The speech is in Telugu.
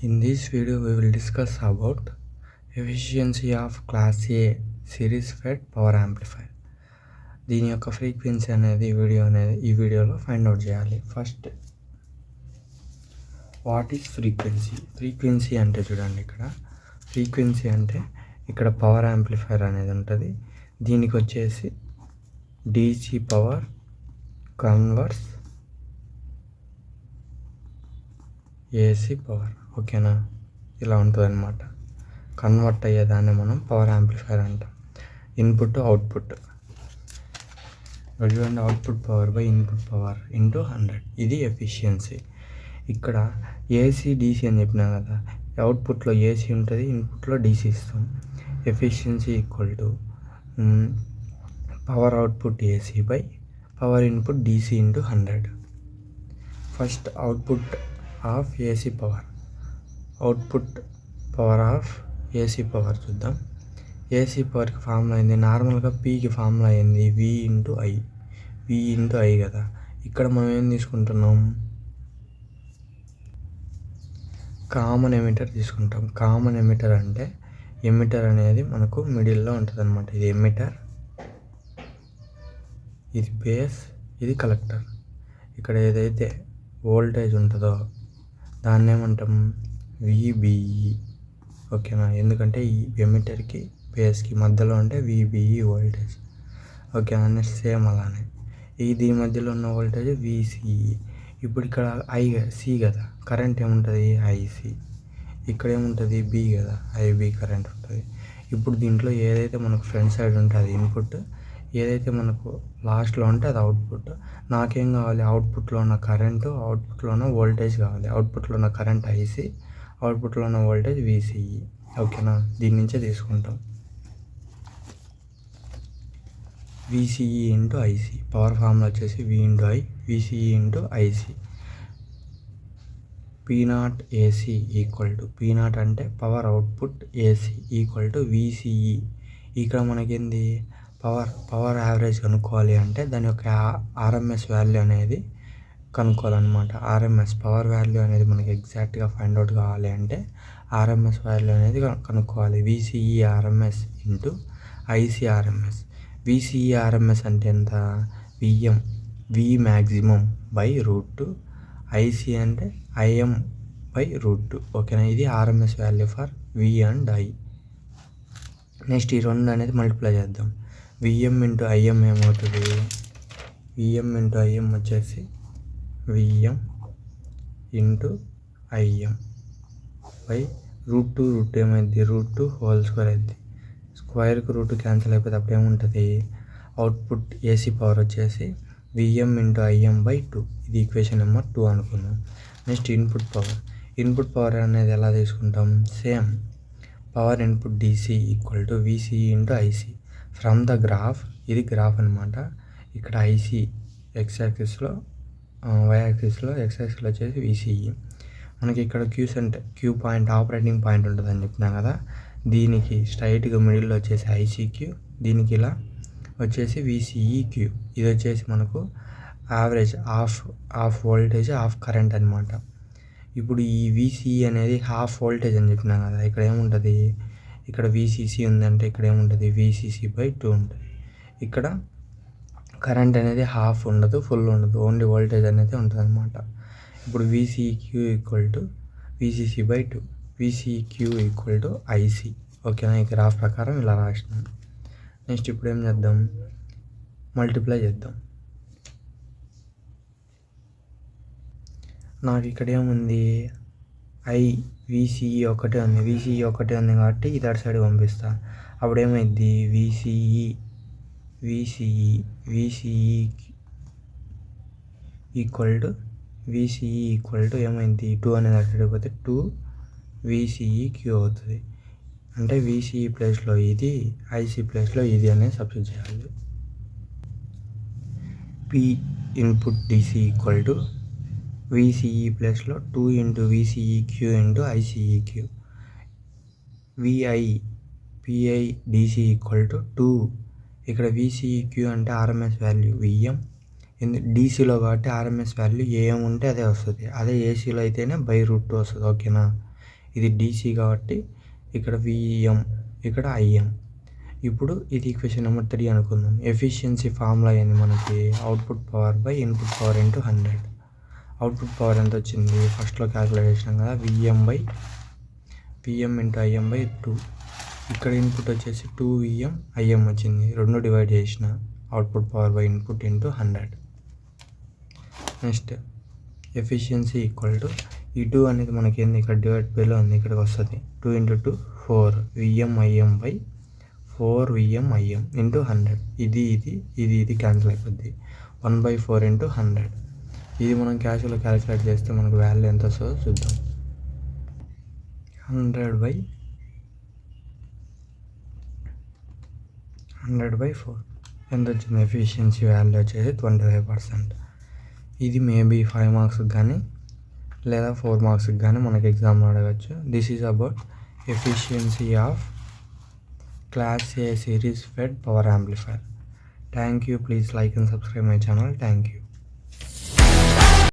In this video, we will discuss about efficiency of Class A series fed power amplifier. దీని యొక్క ఫ్రీక్వెన్సీ అనేది ఈ వీడియోలో ఫైండ్ అవుట్ చేయాలి. First what is frequency? Frequency అంటే చూడండి, ఫ్రీక్వెన్సీ అంటే ఇక్కడ పవర్ యాంప్లిఫైర్ అనేది ఉంటుంది. దీనికి వచ్చేసి DC power converse AC power, ఓకేనా? ఇలా ఉంటుంది అన్నమాట. కన్వర్ట్ అయ్యేదాన్ని మనం పవర్ యాంప్లిఫైర్ అంటాం. ఇన్పుట్ అవుట్పుట్ చూడండి, output power by input power into 100, ఇది ఎఫిషియన్సీ. ఇక్కడ AC DC అని చెప్పినా కదా, అవుట్పుట్లో AC ఉంటుంది, ఇన్పుట్లో DC ఇస్తాం. Efficiency equal to power output AC by power input DC into 100. First output of AC power, output power of AC power చూద్దాం. AC పవర్కి ఫార్ములా అయింది, నార్మల్గా Pకి ఫార్ములా అయింది V ఇంటూ I కదా. ఇక్కడ మనం ఏం తీసుకుంటున్నాం, కామన్ ఎమిటర్ తీసుకుంటాం. కామన్ ఎమిటర్ అంటే ఎమిటర్ అనేది మనకు మిడిల్లో ఉంటుంది అనమాట. ఇది ఎమిటర్, ఇది బేస్, ఇది కలెక్టర్. ఇక్కడ ఏదైతే వోల్టేజ్ ఉంటుందో దాన్ని ఏమంటాం, VBE, ఓకేనా? ఎందుకంటే ఈ ఎమిటర్కి బేస్కి మధ్యలో ఉంటే VBE వోల్టేజ్, ఓకేనా? నెక్స్ట్ సేమ్ అలానే దీని మధ్యలో ఉన్న వోల్టేజ్ VCE. ఇప్పుడు ఇక్కడ C కదా, కరెంట్ ఏముంటుంది IC. ఇక్కడ ఏముంటుంది B కదా, IB కరెంట్ ఉంటుంది. ఇప్పుడు దీంట్లో ఏదైతే మనకు ఫ్రంట్ సైడ్ ఉంటే అది ఇన్పుట్, ఏదైతే మనకు లాస్ట్లో ఉంటే అది అవుట్పుట్. నాకేం కావాలి, అవుట్పుట్లో ఉన్న కరెంటు, అవుట్పుట్లో ఉన్న వోల్టేజ్ కావాలి. అవుట్పుట్లో ఉన్న కరెంట్ IC, అవుట్పుట్లో ఉన్న వోల్టేజ్ VCE, ఓకేనా? దీని నుంచే తీసుకుంటాం. VCE into IC, power formula వచ్చేసి V into I, VCE into IC. P0 AC equal to, P0 అంటే power output AC equal to VCE. ఇక్కడ మనకేంది, పవర్ యావరేజ్ కనుక్కోవాలి అంటే దాని యొక్క RMS వాల్యూ అనేది కనుక్కోవాలన్నమాట. RMS పవర్ వాల్యూ అనేది మనకి ఎగ్జాక్ట్గా ఫైండ్ అవుట్ కావాలి అంటే RMS వాల్యూ అనేది కనుక్కోవాలి. VCE RMS into IC RMS. VCE RMS అంటే ఎంత, V మ్యాక్సిమం బై √2, IC అంటే IM బై √2, ఓకేనా? ఇది RMS value for V and I. Next ఈ రెండు అనేది మల్టిప్లై చేద్దాం. VM ఇంటూ IM ఏమవుతుంది, VM ఇంటూ IM వచ్చేసి VM ఇంటూ IM బై √2 ఏమైంది, √2 హోల్ స్క్వేర్ అయింది. స్క్వేర్కి √2 క్యాన్సిల్ అయిపోతే అప్పుడు ఏముంటుంది, అవుట్పుట్ AC పవర్ వచ్చేసి VM ఇంటూ IM బై 2. ఇది ఈక్వేషన్ నెంబర్ 2 అనుకున్నాం. నెక్స్ట్ ఇన్పుట్ పవర్ అనేది ఎలా తీసుకుంటాం, same power input DC equal to VCE into IC. From the graph, ఇది గ్రాఫ్ అనమాట. ఇక్కడ IC X యాక్సిస్లో, Y యాక్సిస్లో, X యాక్సిస్లో వచ్చేసి VCE. మనకి ఇక్కడ Q పాయింట్ ఆపరేటింగ్ పాయింట్ ఉంటుంది అని చెప్పినా కదా, దీనికి స్ట్రైట్గా మిడిల్లో వచ్చేసి ICQ, దీనికి ఇలా వచ్చేసి VCEQ. ఇది వచ్చేసి మనకు average of voltage, of current అనమాట. ఇప్పుడు ఈ VCE అనేది హాఫ్ వోల్టేజ్ అని చెప్పినా కదా, ఇక్కడ ఏముంటుంది, ఇక్కడ VCC ఉందంటే ఇక్కడ ఏముంటుంది, VCC బై 2 ఉంటుంది. ఇక్కడ కరెంట్ అనేది హాఫ్ ఉండదు, ఫుల్ ఉండదు, ఓన్లీ వోల్టేజ్ అనేది ఉంటుంది అనమాట. ఇప్పుడు VCEQ equal to VCC by 2, VCEQ equal to IC, ఓకేనా? ఈ గ్రాఫ్ ప్రకారం ఇలా రాసినాం. నెక్స్ట్ ఇప్పుడు ఏం చేద్దాం, మల్టిప్లై చేద్దాం. నాకు ఇక్కడ ఏముంది, VCE ఒకటే ఉంది కాబట్టి ఇది అటు సైడ్ పంపిస్తా. అప్పుడు ఏమైంది, VCE ఈక్వల్ టు ఏమైంది, 2 అనేది అటు సైడ్ పోతే 2 VCEQ అవుతుంది. అంటే VCE ప్లేస్లో ఇది, IC ప్లేస్లో ఇది అనేది సబ్స్టిట్యూట్ చేయాలి. P input DC equal to VCE ప్లేస్లో 2 into VCEQ into ICEQ. PI DC equal to 2. ఇక్కడ VCEQ అంటే RMS వాల్యూ VM, DCలో కాబట్టి RMS వాల్యూ AM ఉంటే అదే వస్తుంది. అదే ACలో అయితేనే బై √2 వస్తుంది, ఓకేనా? ఇది డీసీ కాబట్టి ఇక్కడ విఎం, ఇక్కడ ఐఎం. ఇప్పుడు ఇది ఈక్వేషన్ నెంబర్ 3 అనుకుందాం. ఎఫిషియన్సీ ఫార్ములా ఏంది మనకి? Output power by input power into 100. Output power ఎంత వచ్చింది? ఫస్ట్లో క్యాలిక్యులేట్ చేసినాం కదా, విఎం ఇంటూ ఐఎం బై 2. ఇక్కడ ఇన్పుట్ వచ్చేసి 2 ఐఎం వచ్చింది. 2 డివైడ్ చేసిన output power by input into 100. Next efficiency equal to ఈ 2 అనేది మనకి ఏంది? ఇక్కడ డివైడ్ బైలో ఉంది, ఇక్కడికి వస్తుంది. 2 × 2 4 విఎం బై 4 విఎం ఇంటూ 100. ఇది క్యాన్సిల్ అయిపోద్ది. 1/4 ఇంటూ 100. ఇది మనం క్యాష్లో క్యాలిక్యులేట్ చేస్తే మనకు వాల్యూ ఎంత వస్తుందో చూద్దాం. 100/4 ఎంత వచ్చింది? ఎఫిషియన్సీ వాల్యూ వచ్చేసి 25%. ఇది మేబీ 5 మార్క్స్కి కానీ లేదా 4 మార్క్స్కి కానీ మనకి ఎగ్జామ్లో అడగచ్చు. This is about efficiency of class A series fed power amplifier. Thank you. Please like and subscribe my channel. Thank you.